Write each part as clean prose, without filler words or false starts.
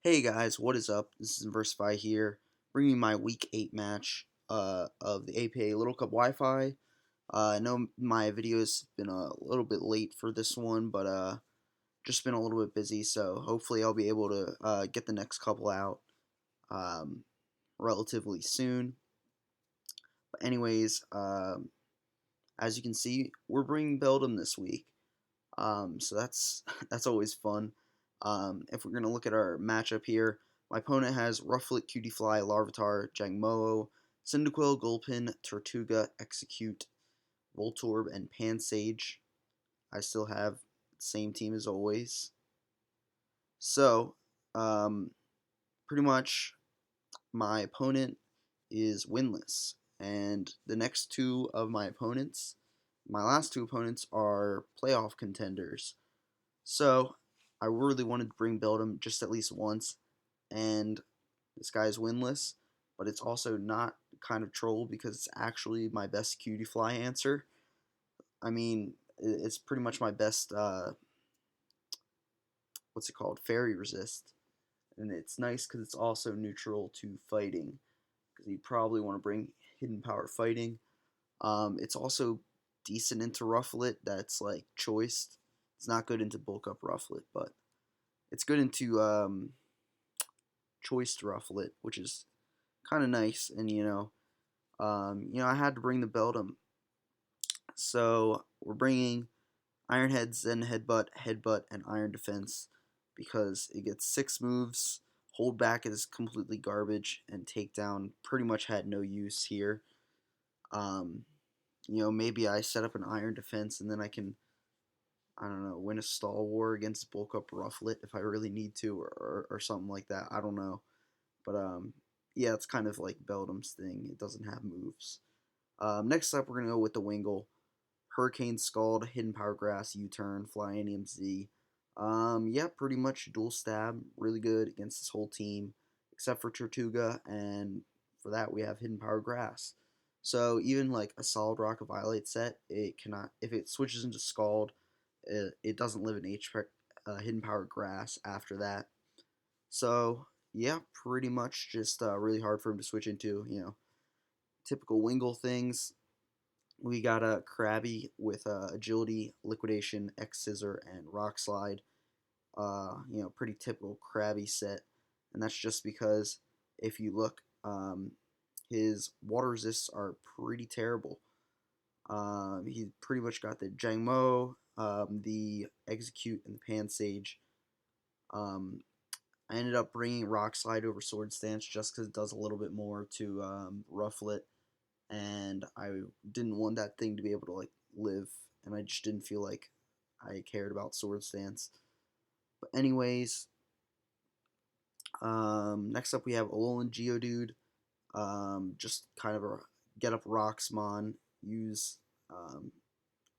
Hey guys, what is up? This is Versify here, bringing my Week 8 match of the APA Little Cup Wi-Fi. I know my video's been a little bit late for this one, but just been a little bit busy, so hopefully I'll be able to get the next couple out um, relatively soon. But anyways, as you can see, we're bringing Beldum this week, so that's that's always fun. If we're gonna look at our matchup here, my opponent has Rufflet, Cutiefly, Larvitar, Jangmo-o, Cyndaquil, Gulpin, Tortuga, Execute, Voltorb, and Pansage. I still have the same team as always. So, um, pretty much my opponent is winless, and the next two of my opponents, my last two opponents, are playoff contenders. So I really wanted to bring Beldum just at least once, and this guy's winless, but it's also not kind of troll because it's actually my best cutie fly answer. I mean, it's pretty much my best, what's it called, fairy resist. And it's nice because it's also neutral to fighting, because you probably want to bring hidden power fighting. It's also decent into Rufflet, that's like choiced. It's not good into bulk up Rufflet, but it's good into choiced Rufflet, which is kind of nice. And I had to bring the Beldum, so we're bringing Iron Head, Zen Headbutt, Headbutt, and Iron Defense because it gets 6 moves. Hold back is completely garbage, and takedown pretty much had no use here. Um, maybe I set up an Iron Defense and then I can, I don't know, win a stall war against bulk up Rufflet if I really need to, or something like that. I don't know. But yeah, it's kind of like Beldum's thing. It doesn't have moves. Next up, we're gonna go with the Wingull, Hurricane Scald, Hidden Power Grass, U-Turn, Flyanium Z. Yeah, pretty much dual stab, really good against this whole team, except for Tortuga, and for that we have Hidden Power Grass. So even like a Solid Rock or Violate set, it cannot, if it switches into Scald, it doesn't live in Hidden Power Grass after that. So yeah, pretty much just really hard for him to switch into. Typical Wingull things. We got a Krabby with Agility, Liquidation, X Scissor, and Rock Slide. Pretty typical Krabby set, and that's just because if you look, his water resists are pretty terrible. He pretty much got the Jangmo, the Execute, and the Pansage. Um, I ended up bringing Rock Slide over Sword Stance just because it does a little bit more to Rufflet, and I didn't want that thing to be able to like live, and I just didn't feel like I cared about Sword Stance. But anyways, next up we have Alolan Geodude. Just kind of a get up Roxmon, use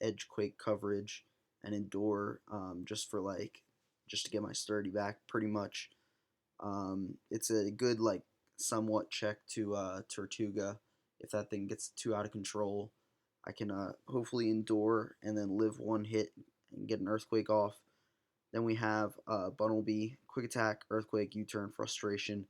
Edge Quake coverage, and endure just for like just to get my sturdy back, pretty much. It's a good like somewhat check to Tortuga. If that thing gets too out of control, I can hopefully endure and then live one hit and get an Earthquake off. Then we have Bunnelby, Quick Attack, Earthquake, U-Turn, Frustration,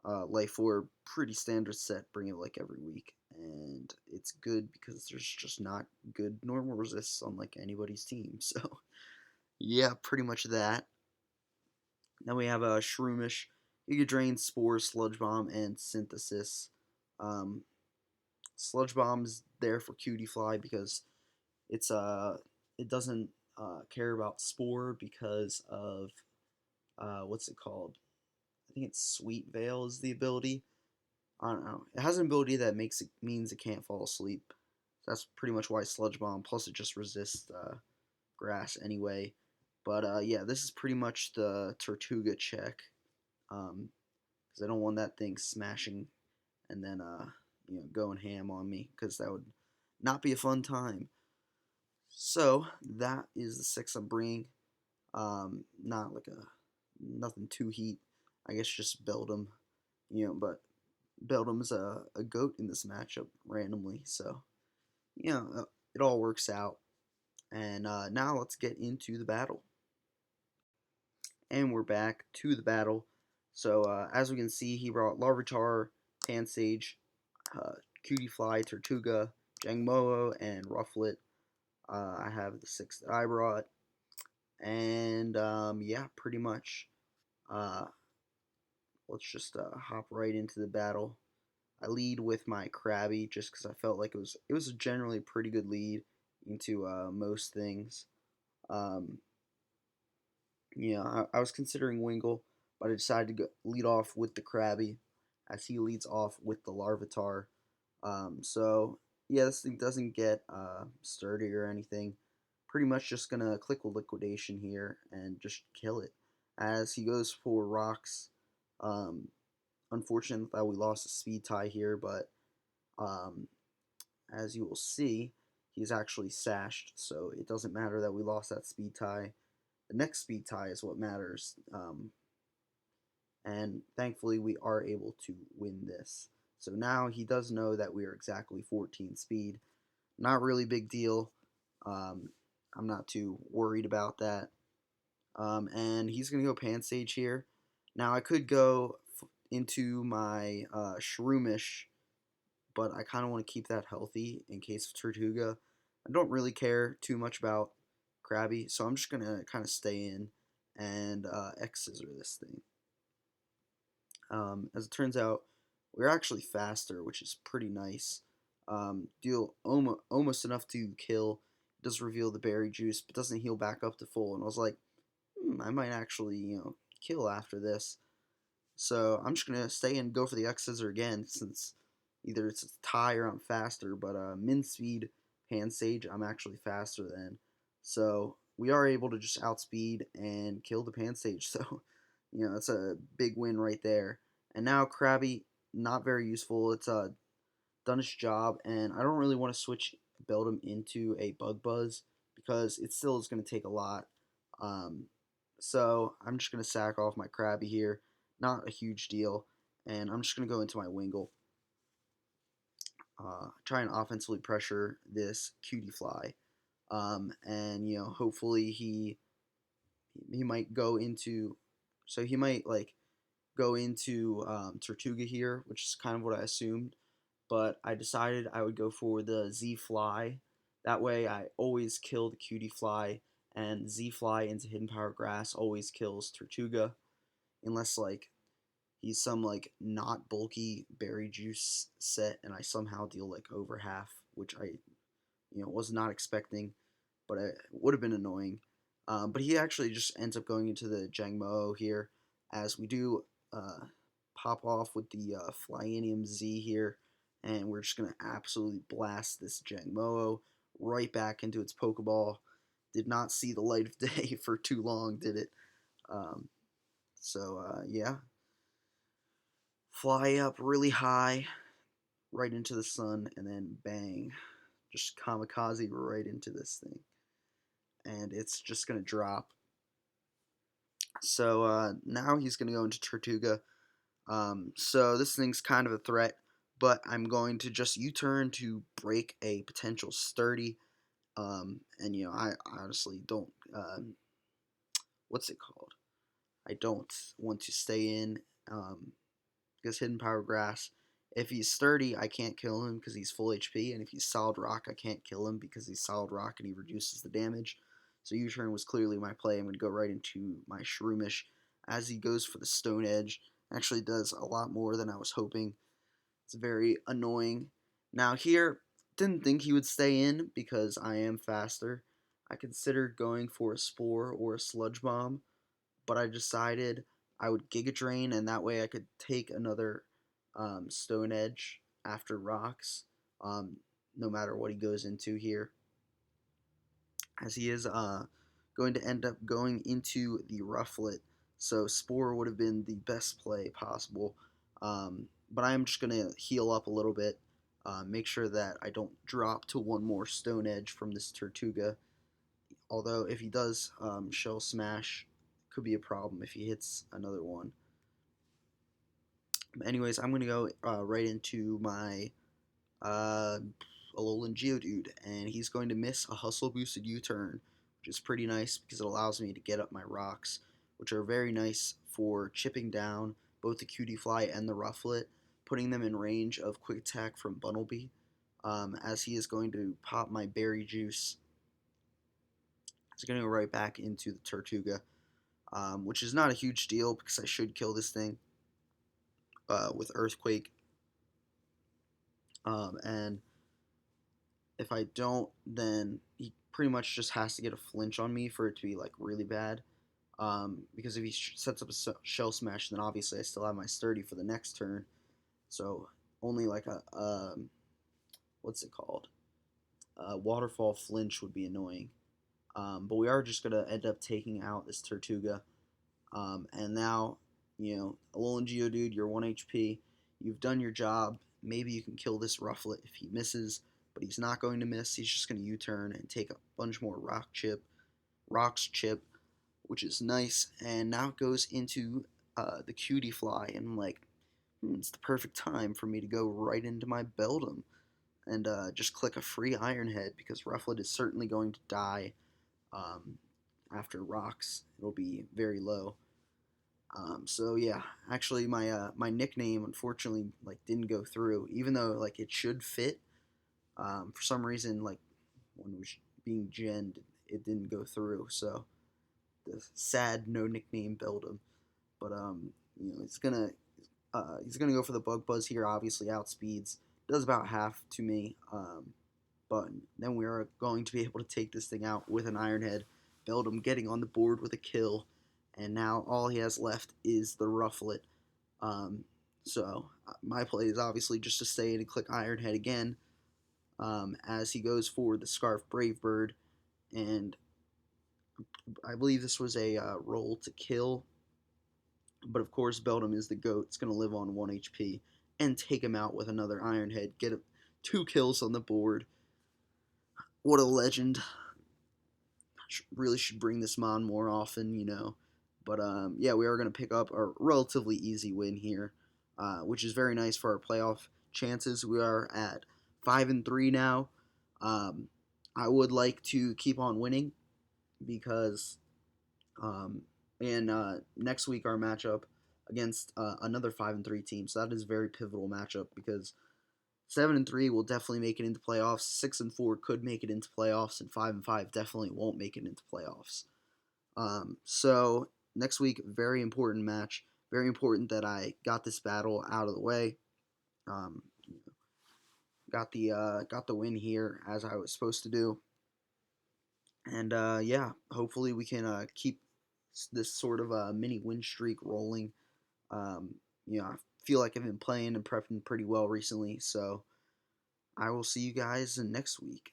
Life Orb, pretty standard set, bring it like every week. And it's good because there's just not good normal resists on like anybody's team. So yeah, pretty much that. Then we have a Shroomish, Giga Drain, Spore, Sludge Bomb, and Synthesis. Um, Sludge Bomb's there for Cutie Fly because it's it doesn't care about Spore because of what's it called? I think it's Sweet Veil is the ability. I don't know. It has an ability that makes it means it can't fall asleep. That's pretty much why Sludge Bomb. Plus, it just resists grass anyway. But yeah, this is pretty much the Tortuga check. Because I don't want that thing smashing and then going ham on me, because that would not be a fun time. So that is the 6 I'm bringing. Not like a nothing too heat. I guess just Beldum, but Beldum's a goat in this matchup randomly, so it all works out. And now let's get into the battle. And we're back to the battle. So as we can see, he brought Larvitar, Pansage, uh, Cutiefly, Tortuga, Jangmo-o, and Rufflet. I have the 6 that I brought, and yeah, pretty much. Uh, let's just hop right into the battle. I lead with my Krabby just because I felt like it was a generally pretty good lead into most things. Um, I was considering Wingle, but I decided to lead off with the Krabby, as he leads off with the Larvitar. So yeah, this thing doesn't get sturdy or anything. Pretty much just gonna click liquidation here and just kill it. As he goes for rocks. Um, Unfortunate that we lost a speed tie here, but um, as you will see, he's actually sashed, so it doesn't matter that we lost that speed tie. The next speed tie is what matters, and thankfully we are able to win this. So now he does know that we are exactly 14 speed. Not really big deal. Um, I'm not too worried about that. And he's going to go Pansage here. Now I could go into my Shroomish, but I kind of want to keep that healthy in case of Tortuga. I don't really care too much about Krabby, so I'm just going to kind of stay in and X-Scissor this thing. As it turns out, we're actually faster, which is pretty nice. Deal almost enough to kill. It does reveal the berry juice, but doesn't heal back up to full. And I was like, I might actually, kill after this. So I'm just gonna stay and go for the X scissor again, since either it's a tie or I'm faster. But min speed Pansage, I'm actually faster than. So we are able to just outspeed and kill the Pansage. So that's a big win right there. And now Krabby, not very useful. It's done its job, and I don't really want to switch build him into a Bug Buzz because it still is going to take a lot. Um, so I'm just going to sack off my Krabby here. Not a huge deal. And I'm just going to go into my Wingle. Try and offensively pressure this Cutiefly. And, hopefully he might go into... So he might, like, go into Tortuga here, which is kind of what I assumed. But I decided I would go for the Z Fly. That way I always kill the Cutiefly, and Z Fly into Hidden Power Grass always kills Tortuga, unless like he's some like not bulky berry juice set and I somehow deal like over half, which I was not expecting, but it would have been annoying. But he actually just ends up going into the Jangmo here, as we do pop off with the Flyanium Z here, and we're just going to absolutely blast this Jangmo right back into its Pokeball. Did not see the light of day for too long, did it? Um, yeah. Fly up really high, right into the sun, and then bang. Just kamikaze right into this thing. And it's just going to drop. So now he's going to go into Tortuga. So this thing's kind of a threat, but I'm going to just U-turn to break a potential sturdy. And I honestly don't. What's it called? I don't want to stay in. Because Hidden Power Grass. If he's sturdy, I can't kill him because he's full HP, and if he's solid rock, I can't kill him because he's solid rock and he reduces the damage. So U-turn was clearly my play. I'm going to go right into my Shroomish as he goes for the Stone Edge. Actually does a lot more than I was hoping. It's very annoying. Now here, didn't think he would stay in because I am faster. I considered going for a Spore or a Sludge Bomb, but I decided I would Giga Drain, and that way I could take another Stone Edge after Rocks, no matter what he goes into here, as he is going to end up going into the Rufflet. So Spore would have been the best play possible, but I am just going to heal up a little bit, make sure that I don't drop to one more Stone Edge from this Tortuga. Although if he does Shell Smash, could be a problem if he hits another one. But anyways, I'm going to go right into my Alolan Geodude, and he's going to miss a Hustle Boosted U-turn, which is pretty nice because it allows me to get up my rocks which are very nice for chipping down both the cutie fly and the rufflet, putting them in range of quick attack from Bunnelby, as he is going to pop my berry juice. It's going to go right back into the Tortuga, which is not a huge deal because I should kill this thing with Earthquake. And if I don't, then he pretty much just has to get a flinch on me for it to be like really bad. Because if he sets up a shell smash, then obviously I still have my sturdy for the next turn. So only like a what's it called? Waterfall flinch would be annoying. But we are just gonna end up taking out this Tortuga. And now, Alolan Geodude, you're 1 HP. You've done your job. Maybe you can kill this Rufflet if he misses, but he's not going to miss. He's just going to U-turn and take a bunch more Rocks chip, which is nice. And now it goes into the Cutie Fly, and I'm like, it's the perfect time for me to go right into my Beldum and just click a free Iron Head because Rufflet is certainly going to die after Rocks. It'll be very low. So yeah, actually my nickname unfortunately like didn't go through, even though like it should fit. For some reason, like when it was being genned, it didn't go through. So the sad no nickname Beldum, but he's gonna go for the Bug Buzz here. Obviously outspeeds, does about half to me. But then we are going to be able to take this thing out with an Iron Head. Beldum getting on the board with a kill. And now all he has left is the Rufflet. So my play is obviously just to stay in and click Iron Head again as he goes for the Scarf Brave Bird. And I believe this was a roll to kill. But of course, Beldum is the GOAT. It's going to live on 1 HP and take him out with another Iron Head. Get 2 kills on the board. What a legend. Really should bring this Mon more often. But yeah, we are going to pick up a relatively easy win here, which is very nice for our playoff chances. We are at 5-3 now. I would like to keep on winning because, next week our matchup against another 5-3 team. So that is a very pivotal matchup because 7-3 will definitely make it into playoffs. 6-4 could make it into playoffs, and 5-5 definitely won't make it into playoffs. So next week, very important match. Very important that I got this battle out of the way. Got the win here as I was supposed to do. And yeah, hopefully we can keep this sort of mini win streak rolling. I feel like I've been playing and prepping pretty well recently, so I will see you guys next week.